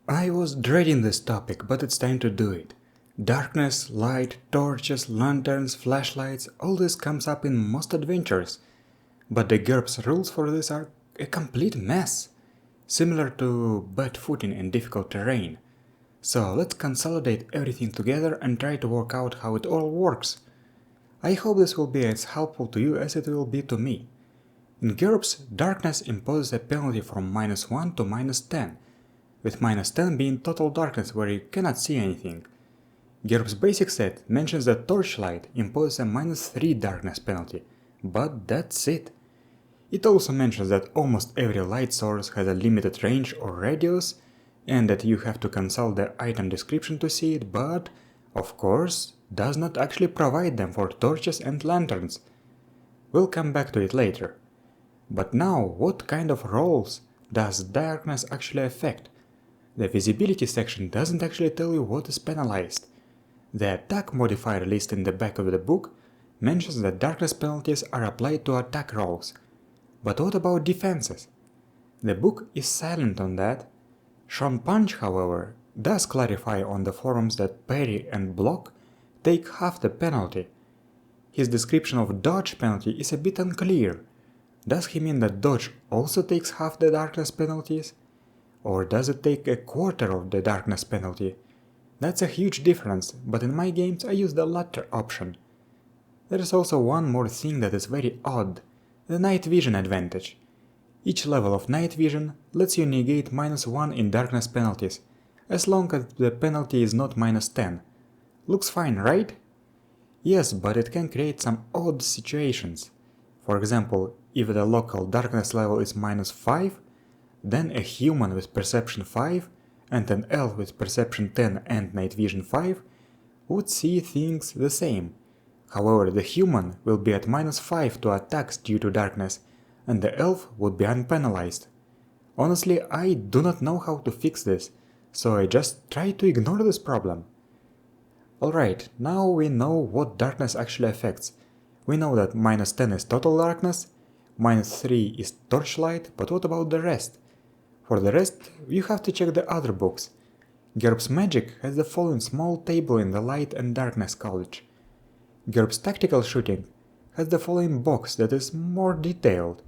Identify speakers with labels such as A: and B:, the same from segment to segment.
A: I was dreading this topic, but it's time to do it. Darkness, light, torches, lanterns, flashlights, all this comes up in most adventures. But the GURPS rules for this are a complete mess, similar to bad footing in difficult terrain. So let's consolidate everything together and try to work out how it all works. I hope this will be as helpful to you as it will be to me. In GURPS, darkness imposes a penalty from -1 to -10, with -10 being total darkness where you cannot see anything. GURPS basic set mentions that torchlight imposes a -3 darkness penalty, but that's it. It also mentions that almost every light source has a limited range or radius, and that you have to consult the item description to see it, but, of course, does not actually provide them for torches and lanterns. We'll come back to it later. But now, what kind of roles does darkness actually affect? The visibility section doesn't actually tell you what is penalized. The attack modifier list in the back of the book mentions that darkness penalties are applied to attack rolls. But what about defenses? The book is silent on that. Sean Punch, however, does clarify on the forums that parry and block take half the penalty. His description of dodge penalty is a bit unclear. Does he mean that dodge also takes half the darkness penalties? Or does it take a quarter of the darkness penalty? That's a huge difference, but in my games I use the latter option. There is also one more thing that is very odd, the night vision advantage. Each level of night vision lets you negate -1 in darkness penalties, as long as the penalty is not -10. Looks fine, right? Yes, but it can create some odd situations. For example, if the local darkness level is -5, then a human with perception 5 and an elf with perception 10 and night vision 5 would see things the same. However, the human will be at -5 to attacks due to darkness, and the elf would be unpenalized. Honestly, I do not know how to fix this, so I just try to ignore this problem. Alright, now we know what darkness actually affects. We know that -10 is total darkness, -3 is torchlight, but what about the rest? For the rest, you have to check the other books. GURPS Magic has the following small table in the Light and Darkness College. GURPS Tactical Shooting has the following box that is more detailed.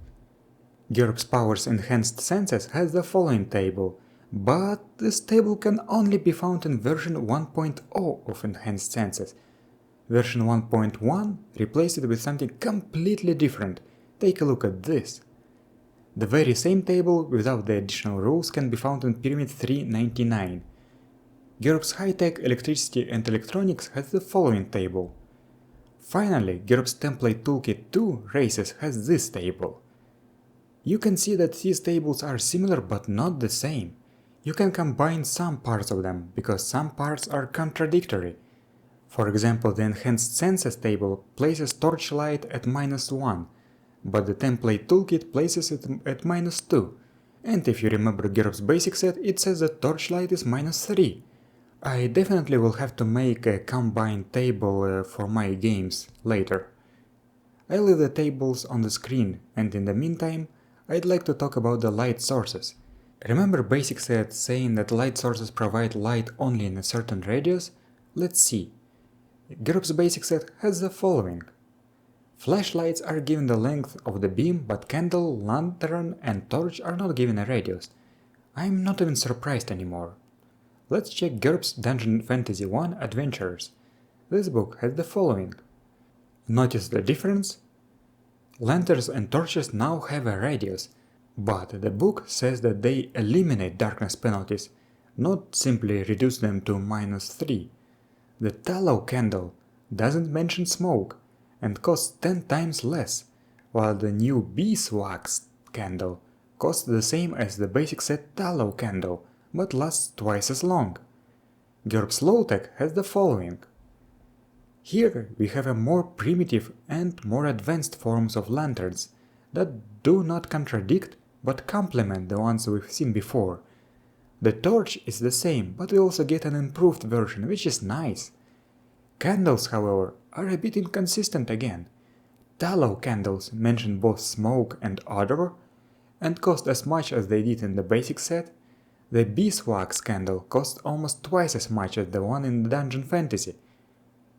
A: GURPS Powers Enhanced Senses has the following table, but this table can only be found in version 1.0 of Enhanced Senses. Version 1.1 replaced it with something completely different. Take a look at this. The very same table without the additional rules can be found in Pyramid 399. GURPS High-Tech Electricity and Electronics has the following table. Finally, GURPS Template Toolkit 2 Races has this table. You can see that these tables are similar but not the same. You can combine some parts of them, because some parts are contradictory. For example, the Enhanced Senses table places torchlight at -1, but the template toolkit places it at -2, and if you remember GURPS basic set, it says that torchlight is -3. I definitely will have to make a combined table for my games later. I'll leave the tables on the screen, and in the meantime, I'd like to talk about the light sources. Remember basic set saying that light sources provide light only in a certain radius? Let's see. GURPS basic set has the following. Flashlights are given the length of the beam, but candle, lantern and torch are not given a radius. I'm not even surprised anymore. Let's check GURPS Dungeon Fantasy 1 Adventurers. This book has the following. Notice the difference? Lanterns and torches now have a radius, but the book says that they eliminate darkness penalties, not simply reduce them to -3. The tallow candle doesn't mention smoke and costs 10 times less, while the new beeswax candle costs the same as the basic set tallow candle, but lasts twice as long. GURPS Low-Tech has the following. Here we have a more primitive and more advanced forms of lanterns that do not contradict but complement the ones we've seen before. The torch is the same, but we also get an improved version, which is nice. Candles, however, are a bit inconsistent again. Tallow candles mention both smoke and odor, and cost as much as they did in the basic set. The beeswax candle costs almost twice as much as the one in Dungeon Fantasy.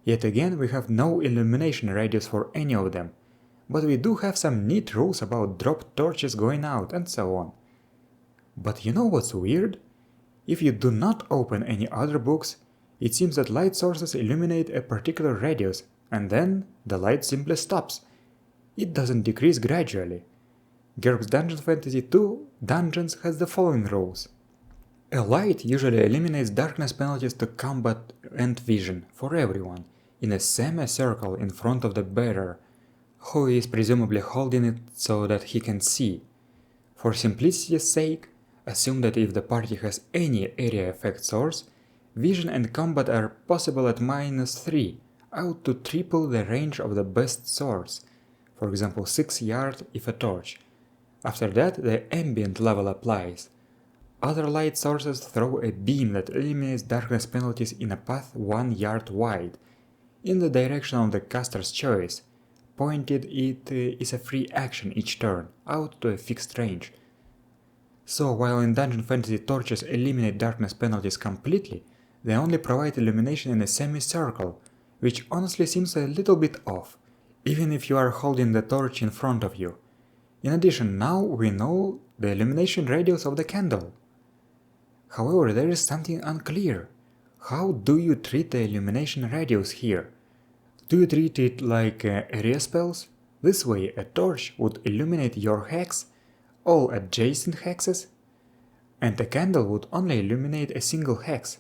A: Yet again we have no illumination radius for any of them, but we do have some neat rules about drop torches going out and so on. But you know what's weird? If you do not open any other books, it seems that light sources illuminate a particular radius, and then the light simply stops. It doesn't decrease gradually. GURPS Dungeon Fantasy 2 Dungeons has the following rules. A light usually eliminates darkness penalties to combat and vision for everyone, in a semicircle in front of the bearer, who is presumably holding it so that he can see. For simplicity's sake, assume that if the party has any area effect source, vision and combat are possible at -3, out to triple the range of the best source, for example 6 yards if a torch. After that, the ambient level applies. Other light sources throw a beam that eliminates darkness penalties in a path 1 yard wide, in the direction of the caster's choice. Pointed, it is a free action each turn, out to a fixed range. So while in Dungeon Fantasy torches eliminate darkness penalties completely, they only provide illumination in a semicircle, which honestly seems a little bit off, even if you are holding the torch in front of you. In addition, now we know the illumination radius of the candle. However, there is something unclear. How do you treat the illumination radius here? Do you treat it like area spells? This way, a torch would illuminate your hex, all adjacent hexes, and a candle would only illuminate a single hex.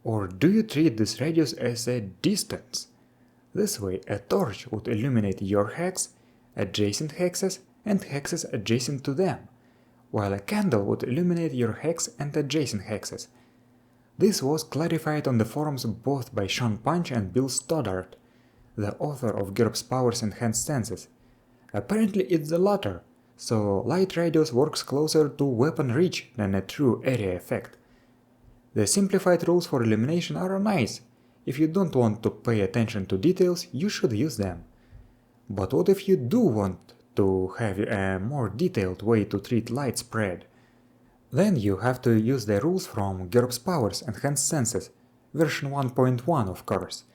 A: Or do you treat this radius as a distance? This way, a torch would illuminate your hex, adjacent hexes, and hexes adjacent to them, while a candle would illuminate your hex and adjacent hexes. This was clarified on the forums both by Sean Punch and Bill Stoddart, the author of GURPS Powers Enhanced Senses. Apparently it's the latter, so light radius works closer to weapon reach than a true area effect. The simplified rules for illumination are nice. If you don't want to pay attention to details, you should use them. But what if you do want to have a more detailed way to treat light spread? Then you have to use the rules from GURPS Powers Enhanced Senses, version 1.1 of course.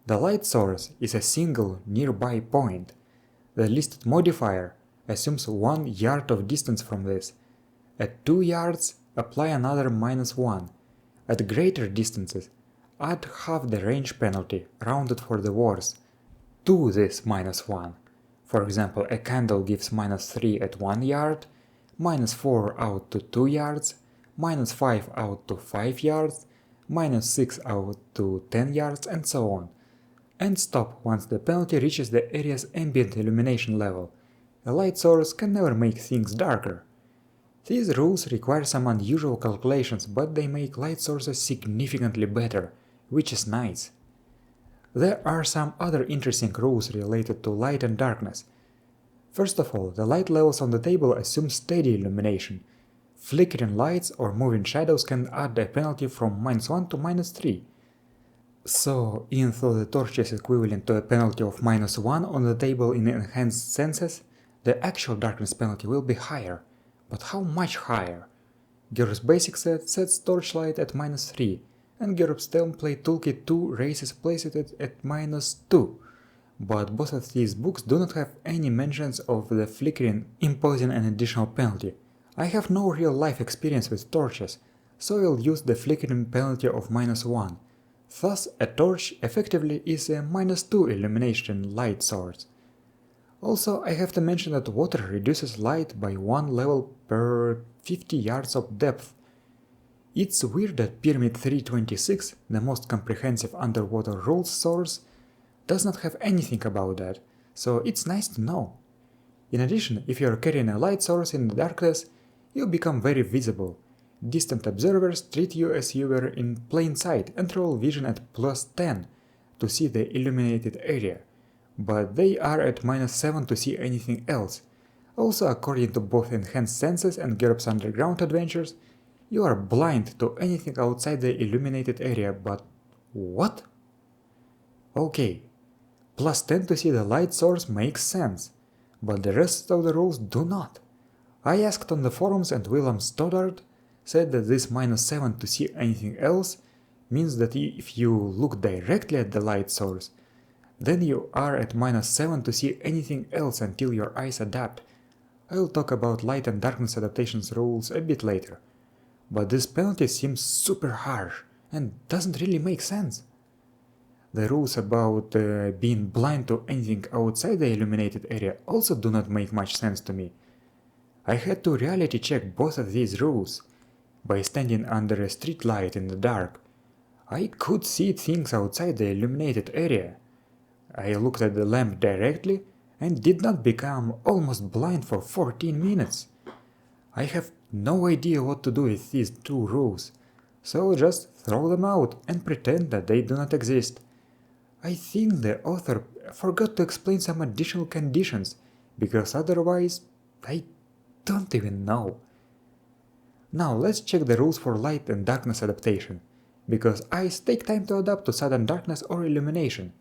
A: The light source is a single nearby point. The listed modifier assumes 1 yard of distance from this. At 2 yards, apply another -1. At greater distances, add half the range penalty, rounded for the worse, to this -1. For example, a candle gives -3 at 1 yard, -4 out to 2 yards, -5 out to 5 yards, -6 out to 10 yards, and so on. And stop once the penalty reaches the area's ambient illumination level. A light source can never make things darker. These rules require some unusual calculations, but they make light sources significantly better, which is nice. There are some other interesting rules related to light and darkness. First of all, the light levels on the table assume steady illumination. Flickering lights or moving shadows can add a penalty from -1 to -3. So, even though the torch is equivalent to a penalty of -1 on the table in Enhanced Senses, the actual darkness penalty will be higher. But how much higher? GURPS Basic Set sets torchlight at -3, and GURPS Template Toolkit 2 raises places it at -2. But both of these books do not have any mentions of the flickering imposing an additional penalty. I have no real-life experience with torches, so I'll use the flickering penalty of -1. Thus, a torch effectively is a -2 illumination light source. Also, I have to mention that water reduces light by 1 level per 50 yards of depth. It's weird that Pyramid 326, the most comprehensive underwater rules source, does not have anything about that, so it's nice to know. In addition, if you are carrying a light source in the darkness, you become very visible. Distant observers treat you as you were in plain sight and roll vision at +10 to see the illuminated area, but they are at -7 to see anything else. Also, according to both Enhanced Senses and GURPS Underground Adventures, you are blind to anything outside the illuminated area, but what? Okay, +10 to see the light source makes sense, but the rest of the rules do not. I asked on the forums and Willem Stoddard said that this -7 to see anything else means that if you look directly at the light source, then you are at -7 to see anything else until your eyes adapt. I'll talk about light and darkness adaptations rules a bit later, but this penalty seems super harsh and doesn't really make sense. The rules about being blind to anything outside the illuminated area also do not make much sense to me. I had to reality check both of these rules. By standing under a street light in the dark, I could see things outside the illuminated area. I looked at the lamp directly and did not become almost blind for 14 minutes. I have no idea what to do with these two rules, so just throw them out and pretend that they do not exist. I think the author forgot to explain some additional conditions, because otherwise I don't even know. Now let's check the rules for light and darkness adaptation, because eyes take time to adapt to sudden darkness or illumination.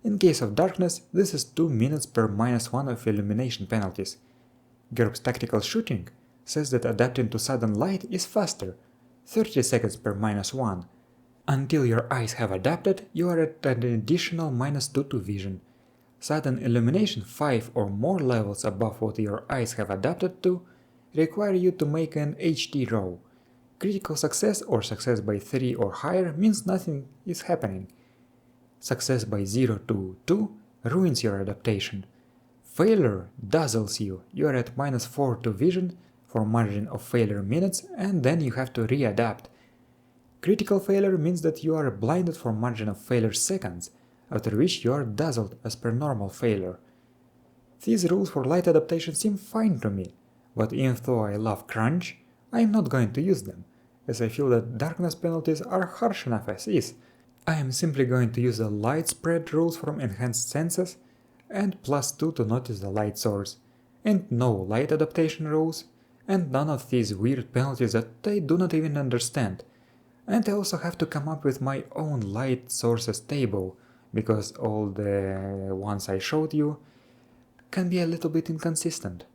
A: In case of darkness, this is 2 minutes per -1 of illumination penalties. GURPS Tactical Shooting says that adapting to sudden light is faster, 30 seconds per -1. Until your eyes have adapted, you are at an additional -2 to vision. Sudden illumination 5 or more levels above what your eyes have adapted to require you to make an HT roll. Critical success or success by 3 or higher means nothing is happening. Success by 0 to 2 ruins your adaptation. Failure dazzles you, you are at -4 to vision for margin of failure minutes, and then you have to readapt. Critical failure means that you are blinded for margin of failure seconds, after which you are dazzled as per normal failure. These rules for light adaptation seem fine to me, but even though I love crunch, I am not going to use them, as I feel that darkness penalties are harsh enough as is. I am simply going to use the light spread rules from enhanced senses, and +2 to notice the light source, and no light adaptation rules, and none of these weird penalties that I do not even understand. And I also have to come up with my own light sources table, because all the ones I showed you can be a little bit inconsistent.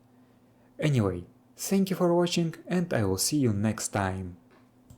A: Anyway, thank you for watching, and I will see you next time.